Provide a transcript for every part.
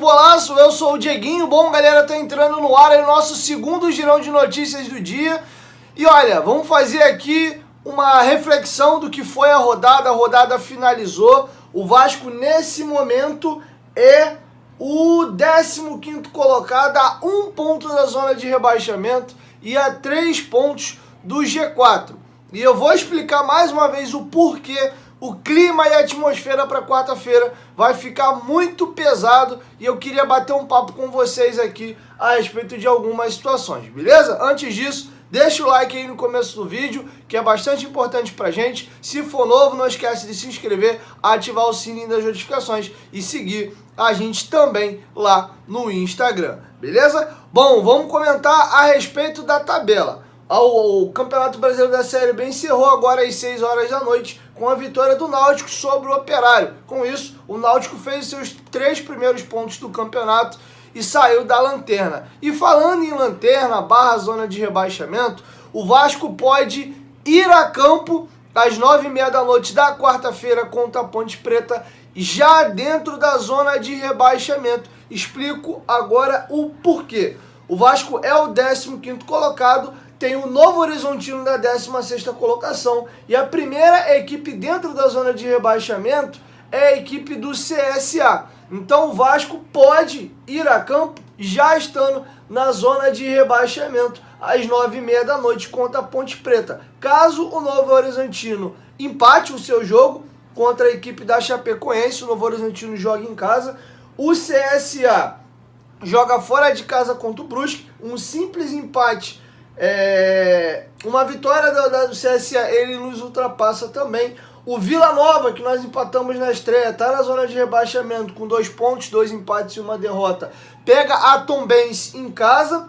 Bolaço, eu sou o Dieguinho. Bom, galera, tá entrando no ar aí o nosso segundo girão de notícias do dia. E olha, vamos fazer aqui uma reflexão do que foi a rodada finalizou. O Vasco, nesse momento, é o 15º colocado, a 1 ponto da zona de rebaixamento e a 3 pontos do G4. E eu vou explicar mais uma vez o porquê. O clima e a atmosfera para quarta-feira vai ficar muito pesado e eu queria bater um papo com vocês aqui a respeito de algumas situações, beleza? Antes disso, deixa o like aí no começo do vídeo, que é bastante importante pra gente. Se for novo, não esquece de se inscrever, ativar o sininho das notificações e seguir a gente também lá no Instagram, beleza? Bom, vamos comentar a respeito da tabela. O Campeonato Brasileiro da Série B encerrou agora às 6 horas da noite com a vitória do Náutico sobre o Operário. Com isso, o Náutico fez seus 3 primeiros pontos do campeonato e saiu da lanterna. E falando em lanterna / zona de rebaixamento, o Vasco pode ir a campo às 9h30 da noite da quarta-feira contra a Ponte Preta, já dentro da zona de rebaixamento. Explico agora o porquê. O Vasco é o 15º colocado, tem o Novo Horizontino da 16ª colocação e a primeira equipe dentro da zona de rebaixamento é a equipe do CSA. Então o Vasco pode ir a campo já estando na zona de rebaixamento às 9h30 da noite contra a Ponte Preta. Caso o Novo Horizontino empate o seu jogo contra a equipe da Chapecoense, o Novo Horizontino joga em casa, o CSA joga fora de casa contra o Brusque, um simples empate, uma vitória do CSA, ele nos ultrapassa também. O Vila Nova, que nós empatamos na estreia, está na zona de rebaixamento com 2 pontos, 2 empates e 1 derrota, pega a Tombense em casa.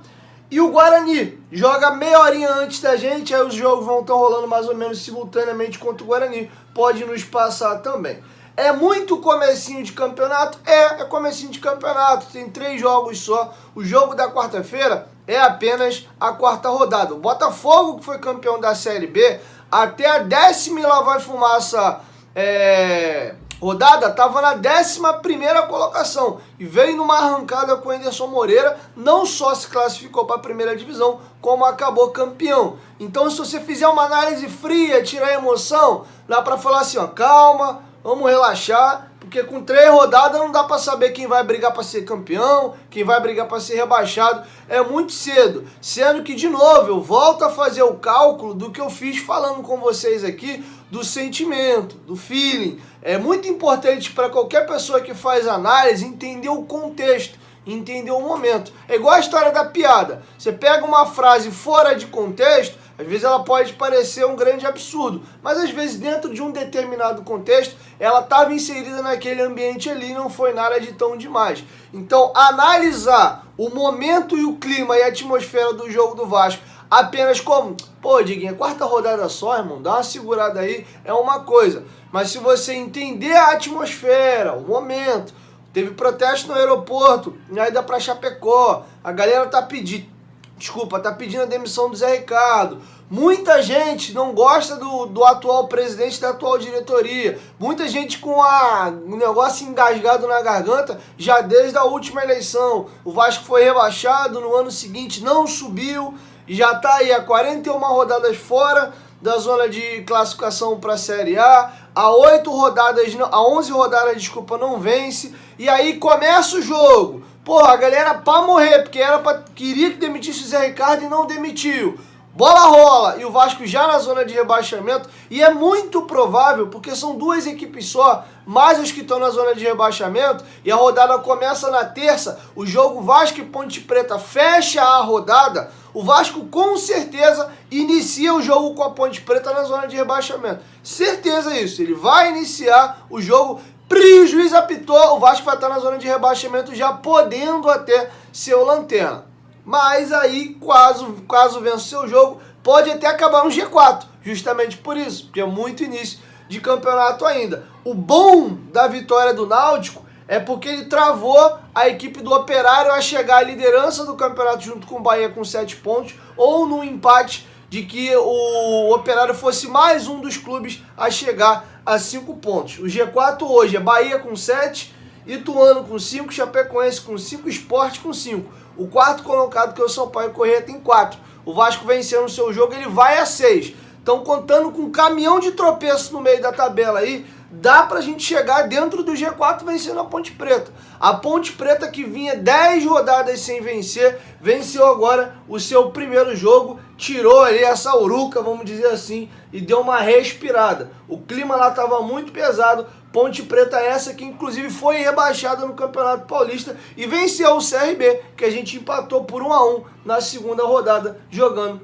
E o Guarani joga meia horinha antes da gente, aí os jogos vão estar rolando mais ou menos simultaneamente contra o Guarani, pode nos passar também. É muito comecinho de campeonato? É comecinho de campeonato, tem 3 jogos só. O jogo da quarta-feira é apenas a 4ª rodada. O Botafogo, que foi campeão da Série B, até a 10ª e lá vai fumaça rodada, estava na 11ª colocação. E veio numa arrancada com o Anderson Moreira, não só se classificou para a primeira divisão, como acabou campeão. Então, se você fizer uma análise fria, tirar a emoção, dá para falar assim, ó, calma, vamos relaxar, porque com 3 rodadas não dá para saber quem vai brigar para ser campeão, quem vai brigar para ser rebaixado. É muito cedo. Sendo que, de novo, eu volto a fazer o cálculo do que eu fiz falando com vocês aqui, do sentimento, do feeling. É muito importante para qualquer pessoa que faz análise entender o contexto, entender o momento. É igual a história da piada. Você pega uma frase fora de contexto, às vezes ela pode parecer um grande absurdo, mas às vezes dentro de um determinado contexto, ela estava inserida naquele ambiente ali e não foi nada de tão demais. Então, analisar o momento e o clima e a atmosfera do jogo do Vasco apenas como, pô, Diguinho, 4ª rodada só, irmão, dá uma segurada aí, é uma coisa. Mas se você entender a atmosfera, o momento, teve protesto no aeroporto, na ida para Chapecó, a galera tá pedindo a demissão do Zé Ricardo. Muita gente não gosta do atual presidente, da atual diretoria. Muita gente com o negócio engasgado na garganta já desde a última eleição. O Vasco foi rebaixado, no ano seguinte não subiu, e já está aí há 41 rodadas fora da zona de classificação para a Série A. Há 11 rodadas, desculpa, não vence. E aí começa o jogo. Porra, a galera pra morrer, porque queria que demitisse o Zé Ricardo e não demitiu. Bola rola, e o Vasco já na zona de rebaixamento, e é muito provável, porque são 2 equipes só, mais os que estão na zona de rebaixamento, e a rodada começa na terça, o jogo Vasco e Ponte Preta fecha a rodada, o Vasco com certeza inicia o jogo com a Ponte Preta na zona de rebaixamento. Certeza isso, ele vai iniciar o jogo. O juiz apitou, o Vasco vai estar na zona de rebaixamento já podendo até ser o lanterna. Mas aí, caso vença o seu jogo, pode até acabar no G4, justamente por isso, porque é muito início de campeonato ainda. O bom da vitória do Náutico é porque ele travou a equipe do Operário a chegar à liderança do campeonato junto com o Bahia com 7 pontos, ou no empate de que o Operário fosse mais um dos clubes a chegar a 5 pontos. O G4 hoje é Bahia com 7 Ituano com 5, Chapecoense com 5, Sport com 5. O quarto colocado, que é o Sampaio Corrêa, tem 4. O Vasco vencendo o seu jogo, ele vai a 6. Então, contando com um caminhão de tropeço no meio da tabela aí, dá pra gente chegar dentro do G4 vencendo a Ponte Preta. A Ponte Preta, que vinha 10 rodadas sem vencer, venceu agora o seu primeiro jogo, tirou ali essa uruca, vamos dizer assim, e deu uma respirada. O clima lá estava muito pesado. Ponte Preta essa que inclusive foi rebaixada no Campeonato Paulista e venceu o CRB, que a gente empatou por 1-1 na segunda rodada, jogando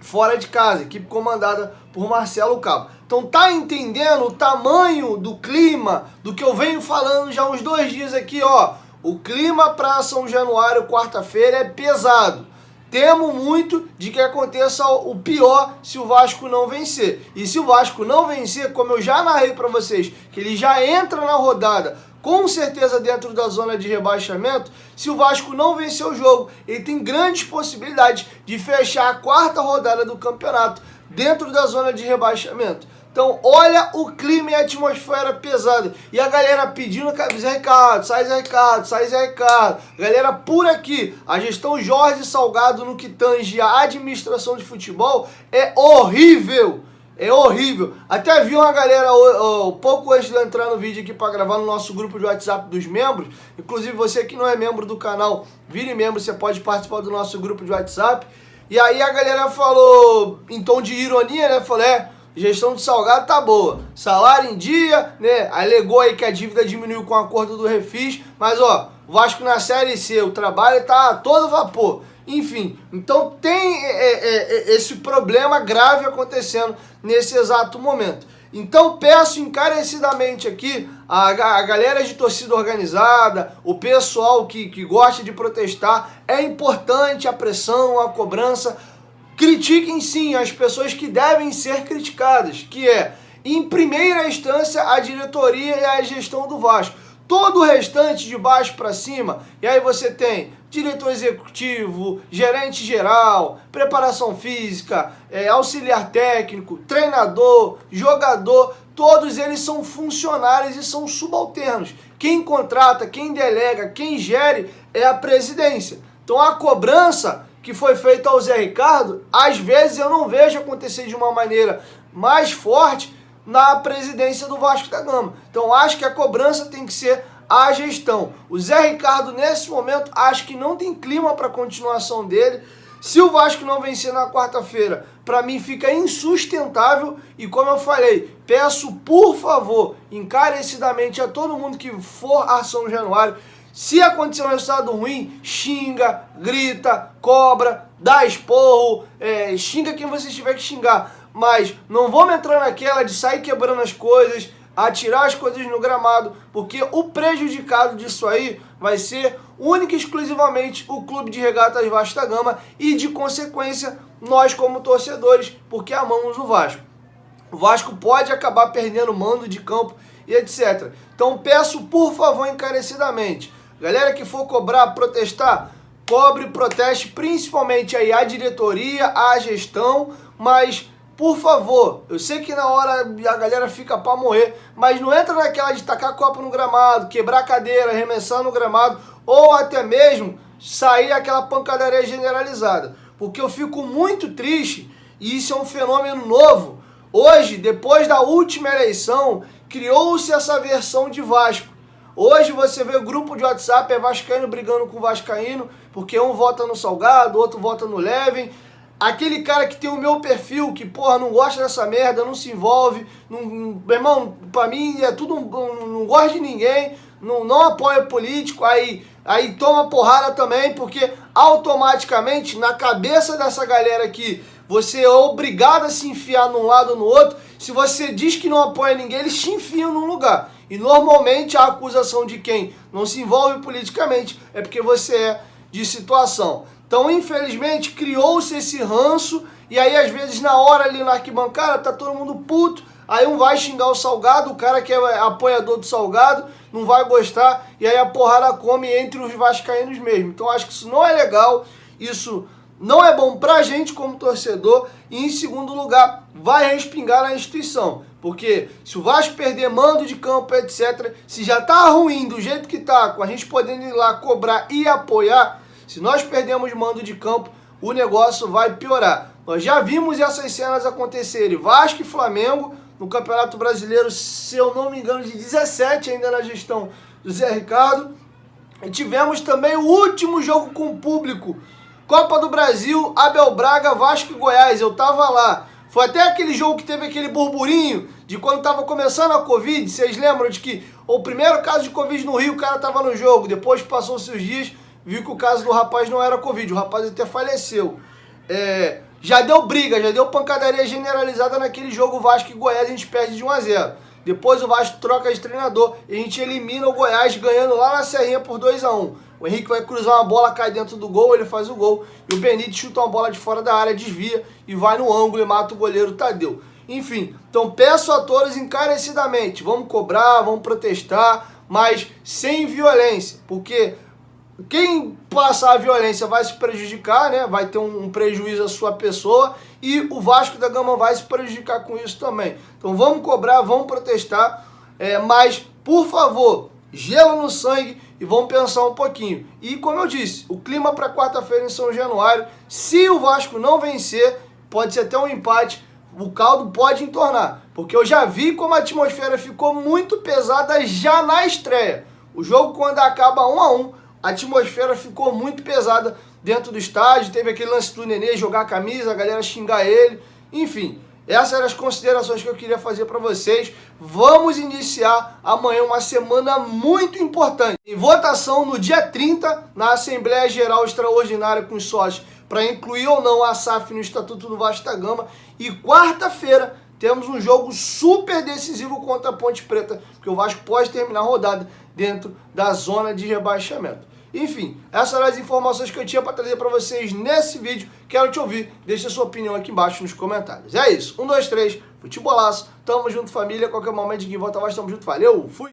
fora de casa, equipe comandada por Marcelo Cabo. Então tá entendendo o tamanho do clima, do que eu venho falando já uns 2 dias aqui, ó. O clima para São Januário, quarta-feira, é pesado. Temo muito de que aconteça o pior se o Vasco não vencer. E se o Vasco não vencer, como eu já narrei para vocês, que ele já entra na rodada com certeza dentro da zona de rebaixamento, se o Vasco não vencer o jogo, ele tem grandes possibilidades de fechar a 4ª rodada do campeonato dentro da zona de rebaixamento. Então, olha o clima e a atmosfera pesada. E a galera pedindo, Zé Ricardo, sai Zé Ricardo, sai Zé Ricardo. Galera, por aqui, a gestão Jorge Salgado no que tange a administração de futebol é horrível. É horrível. Até vi uma galera, pouco antes de eu entrar no vídeo aqui para gravar no nosso grupo de WhatsApp dos membros. Inclusive, você que não é membro do canal, vire membro, você pode participar do nosso grupo de WhatsApp. E aí a galera falou, em tom de ironia, né? Falou, gestão de Salgado tá boa, salário em dia, né? Alegou aí que a dívida diminuiu com o acordo do Refis, mas ó, o Vasco na Série C, o trabalho tá a todo vapor. Enfim, então tem esse problema grave acontecendo nesse exato momento. Então peço encarecidamente aqui a galera de torcida organizada, o pessoal que gosta de protestar, é importante a pressão, a cobrança. Critiquem sim as pessoas que devem ser criticadas, que é, em primeira instância, a diretoria e a gestão do Vasco. Todo o restante, de baixo para cima, e aí você tem diretor executivo, gerente geral, preparação física, auxiliar técnico, treinador, jogador, todos eles são funcionários e são subalternos. Quem contrata, quem delega, quem gere é a presidência. Então a cobrança que foi feita ao Zé Ricardo, às vezes eu não vejo acontecer de uma maneira mais forte na presidência do Vasco da Gama. Então acho que a cobrança tem que ser a gestão. O Zé Ricardo nesse momento acho que não tem clima para a continuação dele. Se o Vasco não vencer na quarta-feira, para mim fica insustentável e como eu falei, peço por favor, encarecidamente a todo mundo que for a São Januário, se acontecer um resultado ruim, xinga, grita, cobra, dá esporro, xinga quem você tiver que xingar. Mas não vamos entrar naquela de sair quebrando as coisas, atirar as coisas no gramado, porque o prejudicado disso aí vai ser única e exclusivamente o Clube de Regatas Vasco da Gama e, de consequência, nós como torcedores, porque amamos o Vasco. O Vasco pode acabar perdendo mando de campo e etc. Então peço, por favor, encarecidamente, galera que for cobrar, protestar, cobre, proteste, principalmente aí a diretoria, a gestão, mas por favor, eu sei que na hora a galera fica pra morrer, mas não entra naquela de tacar copo no gramado, quebrar a cadeira, arremessar no gramado, ou até mesmo sair aquela pancadaria generalizada. Porque eu fico muito triste, e isso é um fenômeno novo. Hoje, depois da última eleição, criou-se essa versão de Vasco. Hoje você vê o grupo de WhatsApp, é vascaíno brigando com vascaíno, porque um vota no Salgado, outro vota no Leven. Aquele cara que tem o meu perfil, que, porra, não gosta dessa merda, não se envolve, meu irmão, pra mim é tudo, não gosta de ninguém, não apoia político, aí toma porrada também, porque automaticamente, na cabeça dessa galera aqui, você é obrigado a se enfiar num lado ou no outro. Se você diz que não apoia ninguém, eles te enfiam num lugar. E normalmente a acusação de quem não se envolve politicamente é porque você é de situação. Então, infelizmente, criou-se esse ranço, e aí, às vezes, na hora ali na arquibancada, tá todo mundo puto, aí um vai xingar o Salgado, o cara que é apoiador do Salgado, não vai gostar, e aí a porrada come entre os vascaínos mesmo. Então, acho que isso não é legal, isso não é bom pra gente como torcedor, e em segundo lugar, vai respingar na instituição. Porque se o Vasco perder mando de campo, etc., se já tá ruim do jeito que tá, com a gente podendo ir lá cobrar e apoiar, se nós perdemos mando de campo, o negócio vai piorar. Nós já vimos essas cenas acontecerem, Vasco e Flamengo, no Campeonato Brasileiro, se eu não me engano, de 17, ainda na gestão do Zé Ricardo. E tivemos também o último jogo com público, Copa do Brasil, Abel Braga, Vasco e Goiás. Eu tava lá. Foi até aquele jogo que teve aquele burburinho de quando tava começando a Covid. Vocês lembram de que o primeiro caso de Covid no Rio, o cara tava no jogo. Depois passou-se os dias, viu que o caso do rapaz não era Covid. O rapaz até faleceu. Já deu briga, já deu pancadaria generalizada naquele jogo Vasco e Goiás. A gente perde de 1-0. Depois o Vasco troca de treinador e a gente elimina o Goiás ganhando lá na Serrinha por 2-1. O Henrique vai cruzar uma bola, cai dentro do gol, ele faz o gol. E o Benítez chuta uma bola de fora da área, desvia e vai no ângulo e mata o goleiro Tadeu. Enfim, então peço a todos encarecidamente, vamos cobrar, vamos protestar, mas sem violência. Porque quem passar a violência vai se prejudicar, né? Vai ter um prejuízo à sua pessoa e o Vasco da Gama vai se prejudicar com isso também. Então vamos cobrar, vamos protestar, mas por favor, gelo no sangue e vamos pensar um pouquinho. E como eu disse, o clima para quarta-feira em São Januário, se o Vasco não vencer, pode ser até um empate, o caldo pode entornar. Porque eu já vi como a atmosfera ficou muito pesada já na estreia. O jogo quando acaba 1-1, a atmosfera ficou muito pesada dentro do estádio, teve aquele lance do Nenê jogar a camisa, a galera xingar ele, enfim. Essas eram as considerações que eu queria fazer para vocês. Vamos iniciar amanhã uma semana muito importante. Em votação no dia 30, na Assembleia Geral Extraordinária com os sócios, para incluir ou não a SAF no Estatuto do Vasco da Gama. E quarta-feira temos um jogo super decisivo contra a Ponte Preta, porque o Vasco pode terminar a rodada dentro da zona de rebaixamento. Enfim, essas eram as informações que eu tinha para trazer para vocês nesse vídeo. Quero te ouvir, deixa a sua opinião aqui embaixo nos comentários. É isso, 1, 2, 3, futebolaço, tamo junto família, qualquer momento de volta Vasco, tamo junto, valeu, fui!